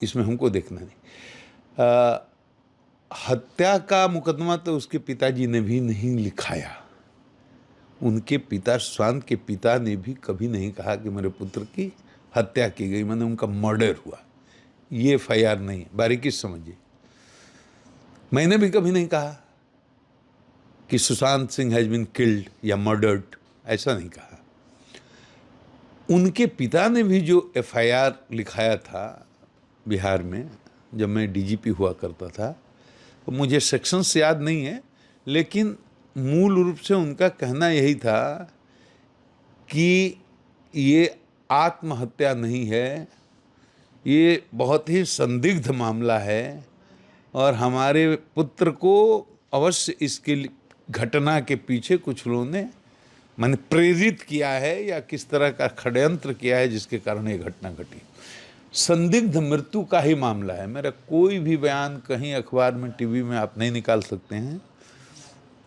इसमें हमको देखना नहीं। हत्या का मुकदमा तो उसके पिताजी ने भी नहीं लिखाया। उनके पिता, सुशांत के पिता ने भी कभी नहीं कहा कि मेरे पुत्र की हत्या की गई, मैंने उनका मर्डर हुआ। ये एफआईआर नहीं है, बारीकी से समझिए। मैंने भी कभी नहीं कहा कि Sushant Singh has been killed या मर्डर्ड, ऐसा नहीं कहा। उनके पिता ने भी जो एफआईआर लिखाया था बिहार में, जब मैं डीजीपी हुआ करता था, तो मुझे सेक्शंस याद नहीं है, लेकिन मूल रूप से उनका कहना यही था कि ये आत्महत्या नहीं है, ये बहुत ही संदिग्ध मामला है और हमारे पुत्र को अवश्य इसके घटना के पीछे कुछ लोगों ने मैंने प्रेरित किया है या किस तरह का षड्यंत्र किया है जिसके कारण ये घटना घटी। संदिग्ध मृत्यु का ही मामला है। मेरा कोई भी बयान कहीं अखबार में, टीवी में आप नहीं निकाल सकते हैं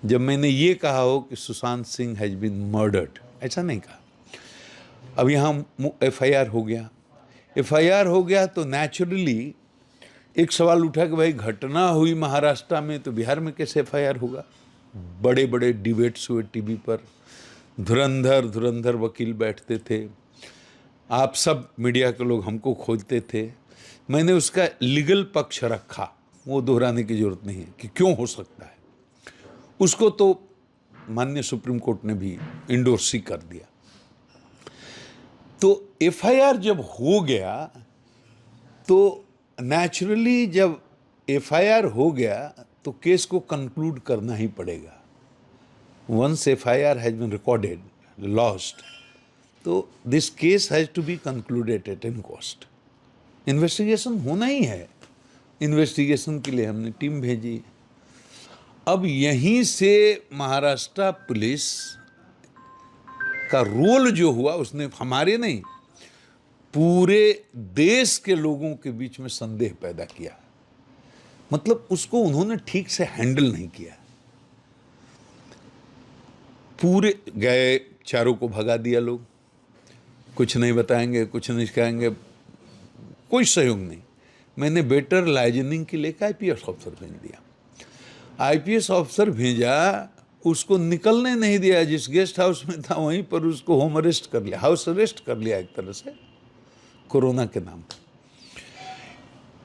जब मैंने ये कहा हो कि Sushant Singh has been murdered, ऐसा नहीं कहा। अब यहाँ एफआईआर हो गया। एफआईआर हो गया तो नेचुरली एक सवाल उठा कि भाई घटना हुई महाराष्ट्र में तो बिहार में कैसे एफआईआर होगा। बड़े बड़े डिबेट्स हुए टीवी पर, धुरंधर वकील बैठते थे, आप सब मीडिया के लोग हमको खोजते थे। मैंने उसका लीगल पक्ष रखा, वो दोहराने की जरूरत नहीं है कि क्यों हो सकता है। उसको तो माननीय सुप्रीम कोर्ट ने भी इंडोर्स ही कर दिया। तो एफआईआर जब हो गया तो नेचुरली जब एफआईआर हो गया तो केस को कंक्लूड करना ही पड़ेगा। Once FIR has been recorded, lost, तो this case has to be concluded at any cost. Investigation होना ही है। इन्वेस्टिगेशन के लिए हमने टीम भेजी। अब यहीं से महाराष्ट्र पुलिस का रोल जो हुआ, उसने हमारे नहीं पूरे देश के लोगों के बीच में संदेह पैदा किया। मतलब उसको उन्होंने ठीक से हैंडल नहीं किया। पूरे गए, चारों को भगा दिया लोग, कुछ नहीं बताएंगे, कुछ नहीं कहेंगे, कोई सहयोग नहीं। मैंने बेटर लाइजनिंग के लिए आईपीएस ऑफिसर भेज दिया। आईपीएस ऑफिसर भेजा, उसको निकलने नहीं दिया। जिस गेस्ट हाउस में था वहीं पर उसको होम अरेस्ट कर लिया, हाउस अरेस्ट कर लिया एक तरह से, कोरोना के नाम पर।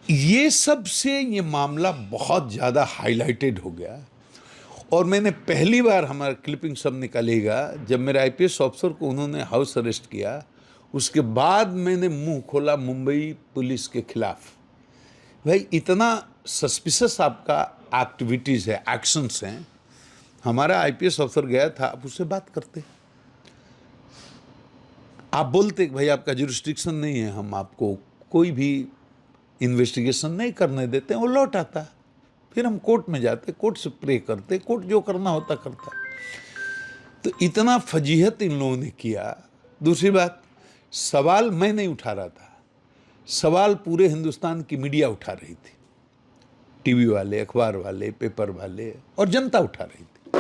ये सब से ये मामला बहुत ज़्यादा हाईलाइटेड हो गया। और मैंने पहली बार, हमारा क्लिपिंग सब निकालेगा, जब मेरे आईपीएस ऑफिसर को उन्होंने हाउस अरेस्ट किया, उसके बाद मैंने मुंह खोला मुंबई पुलिस के खिलाफ। भाई इतना सस्पिशियस आपका एक्टिविटीज़ है, एक्शंस हैं। हमारा आईपीएस ऑफिसर गया था, आप उससे बात करते, आप बोलते कि भाई आपका जुरिस्डिक्शन नहीं है, हम आपको कोई भी इन्वेस्टिगेशन नहीं करने देते, वो लौट आता। फिर हम कोर्ट में जाते, कोर्ट से प्रे करते, कोर्ट जो करना होता करता। तो इतना फजीहत इन लोगों ने किया। दूसरी बात, सवाल मैं नहीं उठा रहा था, सवाल पूरे हिंदुस्तान की मीडिया उठा रही थी, टीवी वाले, अखबार वाले, पेपर वाले, और जनता उठा रही थी।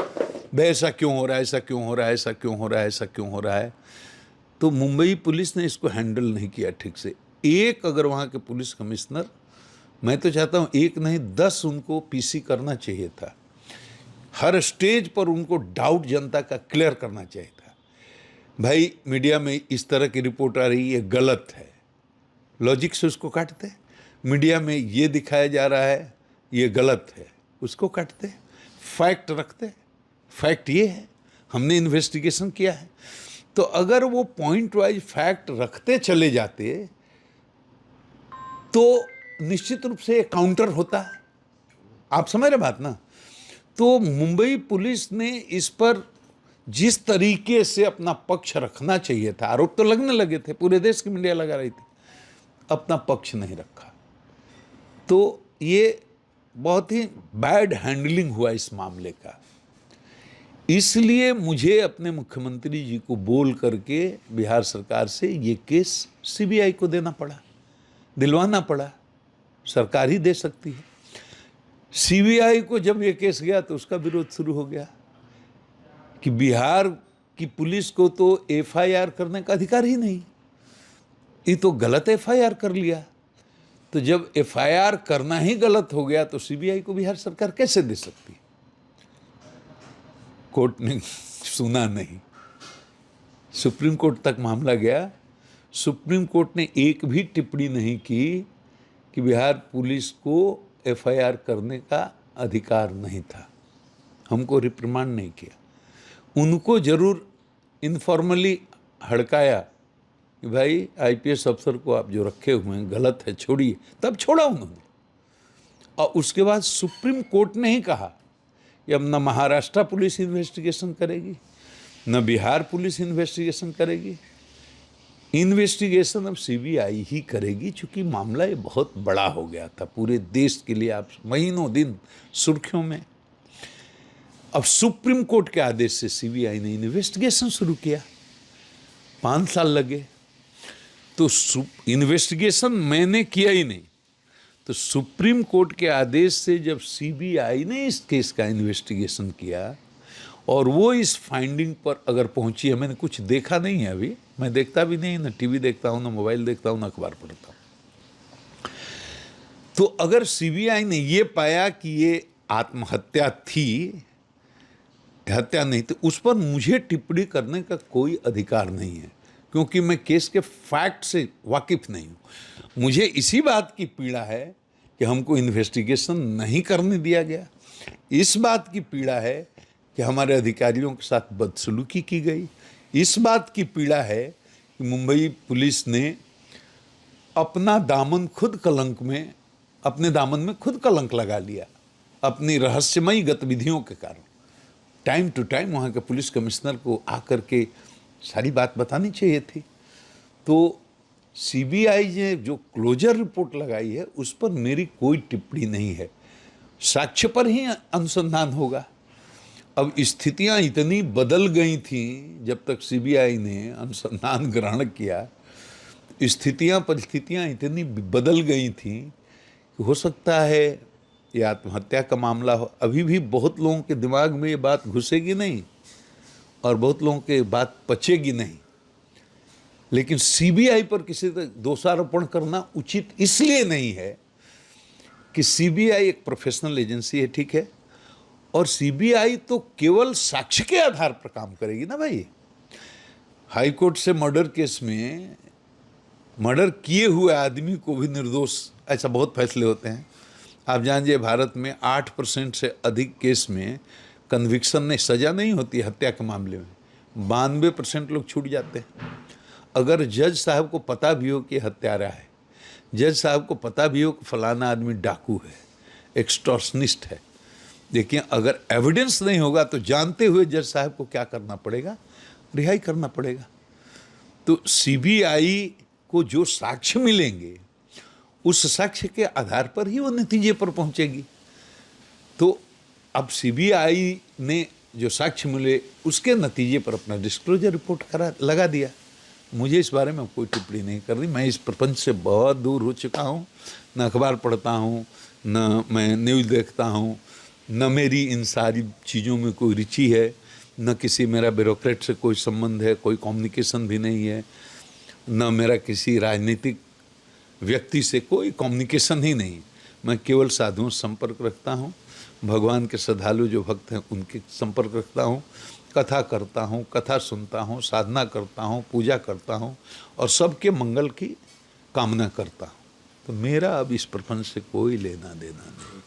भाई ऐसा क्यों हो रहा है, ऐसा क्यों हो रहा है, ऐसा क्यों हो रहा है, ऐसा क्यों हो रहा है। तो मुंबई पुलिस ने इसको हैंडल नहीं किया ठीक से। एक अगर वहाँ के पुलिस कमिश्नर, मैं तो चाहता हूँ एक नहीं 10 उनको पीसी करना चाहिए था। हर स्टेज पर उनको डाउट जनता का क्लियर करना चाहिए था। भाई मीडिया में इस तरह की रिपोर्ट आ रही है, गलत है, लॉजिक से उसको काटते। मीडिया में ये दिखाया जा रहा है, ये गलत है, उसको काटते। फैक्ट रखते, फैक्ट ये है, हमने इन्वेस्टिगेशन किया है। तो अगर वो पॉइंट वाइज फैक्ट रखते चले जाते तो निश्चित रूप से काउंटर होता है। आप समझ रहे बात ना। तो मुंबई पुलिस ने इस पर जिस तरीके से अपना पक्ष रखना चाहिए था, आरोप तो लगने लगे थे, पूरे देश की मीडिया लगा रही थी, अपना पक्ष नहीं रखा। तो ये बहुत ही बैड हैंडलिंग हुआ इस मामले का। इसलिए मुझे अपने मुख्यमंत्री जी को बोल करके बिहार सरकार से ये केस सीबीआई को देना पड़ा, दिलवाना पड़ा। सरकार ही दे सकती है। सीबीआई को जब ये केस गया तो उसका विरोध शुरू हो गया कि बिहार की पुलिस को तो एफआईआर करने का अधिकार ही नहीं, ये तो गलत एफआईआर कर लिया। तो जब एफआईआर करना ही गलत हो गया तो सीबीआई को बिहार सरकार कैसे दे सकती? कोर्ट ने सुना नहीं, सुप्रीम कोर्ट तक मामला गया। सुप्रीम कोर्ट ने एक भी टिप्पणी नहीं की कि बिहार पुलिस को एफआईआर करने का अधिकार नहीं था, हमको रिप्रिमांड नहीं किया। उनको जरूर इनफॉर्मली हड़काया कि भाई आईपीएस अफसर को आप जो रखे हुए हैं गलत है, छोड़िए, तब छोड़ा उन्होंने। और उसके बाद सुप्रीम कोर्ट ने ही कहा कि अब न महाराष्ट्र पुलिस इन्वेस्टिगेशन करेगी, न बिहार पुलिस इन्वेस्टिगेशन करेगी, इन्वेस्टिगेशन अब सीबीआई ही करेगी, चूंकि मामला ये बहुत बड़ा हो गया था पूरे देश के लिए, आप महीनों दिन सुर्खियों में। अब सुप्रीम कोर्ट के आदेश से सीबीआई ने इन्वेस्टिगेशन शुरू किया, 5 साल लगे। तो इन्वेस्टिगेशन मैंने किया ही नहीं, तो सुप्रीम कोर्ट के आदेश से जब सीबीआई ने इस केस का इन्वेस्टिगेशन किया और वो इस फाइंडिंग पर अगर पहुंची है, मैंने कुछ देखा नहीं है अभी, मैं देखता भी नहीं, ना टीवी देखता हूं, ना मोबाइल देखता हूं, ना अखबार पढ़ता हूं। तो अगर सीबीआई ने ये पाया कि ये आत्महत्या थी, हत्या नहीं, तो उस पर मुझे टिप्पणी करने का कोई अधिकार नहीं है, क्योंकि मैं केस के फैक्ट से वाकिफ नहीं हूं। मुझे इसी बात की पीड़ा है कि हमको इन्वेस्टिगेशन नहीं करने दिया गया, इस बात की पीड़ा है कि हमारे अधिकारियों के साथ बदसलूकी की गई, इस बात की पीड़ा है कि मुंबई पुलिस ने अपना दामन खुद कलंक में, अपने दामन में खुद कलंक लगा लिया अपनी रहस्यमयी गतिविधियों के कारण। टाइम टू टाइम वहाँ के पुलिस कमिश्नर को आकर के सारी बात बतानी चाहिए थी। तो सीबीआई ने जो क्लोजर रिपोर्ट लगाई है उस पर मेरी कोई टिप्पणी नहीं है, साक्ष्य पर ही अनुसंधान होगा। अब स्थितियां इतनी बदल गई थीं जब तक सीबीआई ने अनुसंधान ग्रहण किया, परिस्थितियां इतनी बदल गई थीं कि हो सकता है ये आत्महत्या का मामला हो। अभी भी बहुत लोगों के दिमाग में ये बात घुसेगी नहीं और बहुत लोगों के बात पचेगी नहीं, लेकिन सीबीआई पर किसी तरह दोषारोपण करना उचित इसलिए नहीं है कि सीबीआई एक प्रोफेशनल एजेंसी है, ठीक है, और सीबीआई तो केवल साक्ष्य के आधार पर काम करेगी ना भाई। हाई कोर्ट से मर्डर केस में मर्डर किए हुए आदमी को भी निर्दोष, ऐसा बहुत फैसले होते हैं। आप जानिए भारत में 8% से अधिक केस में कन्विक्शन ने सजा नहीं होती हत्या के मामले में, 92% लोग छूट जाते हैं। अगर जज साहब को पता भी हो कि हत्यारा है, जज साहब को पता भी हो कि फलाना आदमी डाकू है, एक्सटॉर्शनिस्ट है, देखिए अगर एविडेंस नहीं होगा तो जानते हुए जज साहब को क्या करना पड़ेगा, रिहाई करना पड़ेगा। तो सीबीआई को जो साक्ष्य मिलेंगे उस साक्ष्य के आधार पर ही वो नतीजे पर पहुंचेगी। तो अब सीबीआई ने जो साक्ष्य मिले उसके नतीजे पर अपना डिस्क्लोजर रिपोर्ट लगा दिया। मुझे इस बारे में कोई टिप्पणी नहीं करनी, मैं इस प्रपंच से बहुत दूर हो चुका हूँ, न अखबार पढ़ता हूँ, न मैं न्यूज़ देखता हूँ, न मेरी इन सारी चीज़ों में कोई रुचि है, न किसी मेरा ब्यूरोक्रेट से कोई संबंध है, कोई कम्युनिकेशन भी नहीं है, न मेरा किसी राजनीतिक व्यक्ति से कोई कम्युनिकेशन ही नहीं। मैं केवल साधुओं से संपर्क रखता हूँ, भगवान के श्रद्धालु जो भक्त हैं उनके संपर्क रखता हूँ, कथा करता हूँ, कथा सुनता हूँ, साधना करता हूँ, पूजा करता हूँ और सबके मंगल की कामना करता हूँ। तो मेरा अब इस प्रपंच से कोई लेना देना नहीं।